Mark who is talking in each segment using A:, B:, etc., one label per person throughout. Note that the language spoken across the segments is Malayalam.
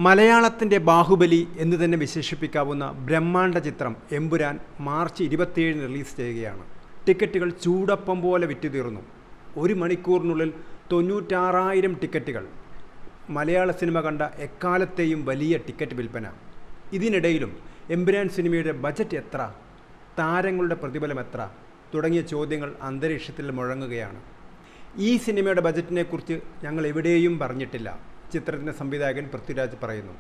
A: മലയാളത്തിൻ്റെ ബാഹുബലി എന്ന് തന്നെ വിശേഷിപ്പിക്കാവുന്ന ബ്രഹ്മാണ്ഡ ചിത്രം എമ്പുരാൻ മാർച്ച് 27 റിലീസ് ചെയ്യുകയാണ്. ടിക്കറ്റുകൾ ചൂടപ്പം പോലെ വിറ്റുതീർന്നു. 1 മണിക്കൂറിനുള്ളിൽ 96,000 ടിക്കറ്റുകൾ. മലയാള സിനിമ കണ്ട എക്കാലത്തെയും വലിയ ടിക്കറ്റ് വിൽപ്പന. ഇതിനിടയിലും എമ്പുരാൻ സിനിമയുടെ ബജറ്റ് എത്ര, താരങ്ങളുടെ പ്രതിഫലം എത്ര തുടങ്ങിയ ചോദ്യങ്ങൾ അന്തരീക്ഷത്തിൽ മുഴങ്ങുകയാണ്. ഈ സിനിമയുടെ ബജറ്റിനെക്കുറിച്ച് ഞങ്ങൾ എവിടെയും പറഞ്ഞിട്ടില്ല. ചിത്രത്തിൻ്റെ സംവിധായകൻ പൃഥ്വിരാജ് പറയുന്നു,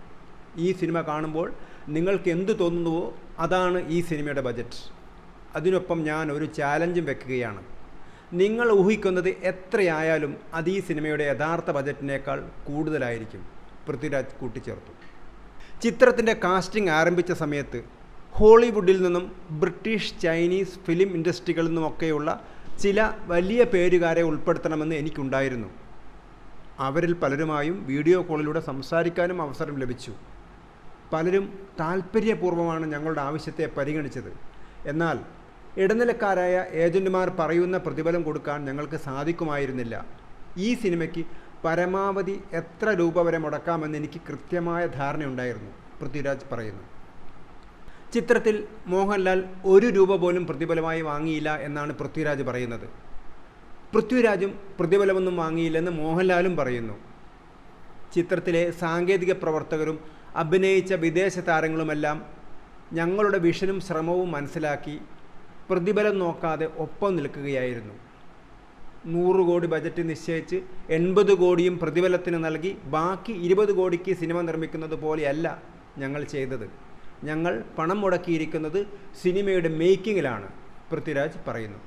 A: ഈ സിനിമ കാണുമ്പോൾ നിങ്ങൾക്ക് എന്തു തോന്നുന്നുവോ അതാണ് ഈ സിനിമയുടെ ബജറ്റ്. അതിനൊപ്പം ഞാൻ ഒരു ചാലഞ്ചും വെക്കുകയാണ്. നിങ്ങൾ ഊഹിക്കുന്നത് എത്രയായാലും അത് ഈ സിനിമയുടെ യഥാർത്ഥ ബജറ്റിനേക്കാൾ കൂടുതലായിരിക്കും, പൃഥ്വിരാജ് കൂട്ടിച്ചേർത്തു. ചിത്രത്തിൻ്റെ കാസ്റ്റിംഗ് ആരംഭിച്ച സമയത്ത് ഹോളിവുഡിൽ നിന്നും ബ്രിട്ടീഷ്, ചൈനീസ് ഫിലിം ഇൻഡസ്ട്രികളിൽ നിന്നുമൊക്കെയുള്ള ചില വലിയ പേരുകാരെ ഉൾപ്പെടുത്തണമെന്ന് എനിക്കുണ്ടായിരുന്നു. അവരിൽ പലരുമായും വീഡിയോ കോളിലൂടെ സംസാരിക്കാനും അവസരം ലഭിച്ചു. പലരും താൽപ്പര്യപൂർവ്വമാണ് ഞങ്ങളുടെ ആവശ്യത്തെ പരിഗണിച്ചത്. എന്നാൽ ഇടനിലക്കാരായ ഏജന്റുമാർ പറയുന്ന പ്രതിഫലം കൊടുക്കാൻ ഞങ്ങൾക്ക് സാധിക്കുമായിരുന്നില്ല. ഈ സിനിമയ്ക്ക് പരമാവധി എത്ര രൂപ വരെ മുടക്കാമെന്ന് എനിക്ക് കൃത്യമായ ധാരണയുണ്ടായിരുന്നു, പൃഥ്വിരാജ് പറയുന്നു. ചിത്രത്തിൽ മോഹൻലാൽ 1 രൂപ പോലും പ്രതിഫലമായി വാങ്ങിയില്ല എന്നാണ് പൃഥ്വിരാജ് പറയുന്നത്. പൃഥ്വിരാജും പ്രതിഫലമൊന്നും വാങ്ങിയില്ലെന്ന് മോഹൻലാലും പറയുന്നു. ചിത്രത്തിലെ സാങ്കേതിക പ്രവർത്തകരും അഭിനയിച്ച വിദേശ താരങ്ങളുമെല്ലാം ഞങ്ങളുടെ വിഷനും ശ്രമവും മനസ്സിലാക്കി പ്രതിഫലം നോക്കാതെ ഒപ്പം നിൽക്കുകയായിരുന്നു. 100 കോടി ബജറ്റ് നിശ്ചയിച്ച് 80 കോടിയും പ്രതിഫലത്തിന് നൽകി ബാക്കി 20 കോടിക്ക് സിനിമ നിർമ്മിക്കുന്നത് പോലെയല്ല ഞങ്ങൾ ചെയ്തത്. ഞങ്ങൾ പണം മുടക്കിയിരിക്കുന്നത് സിനിമയുടെ മേക്കിങ്ങിലാണ്, പൃഥ്വിരാജ് പറയുന്നു.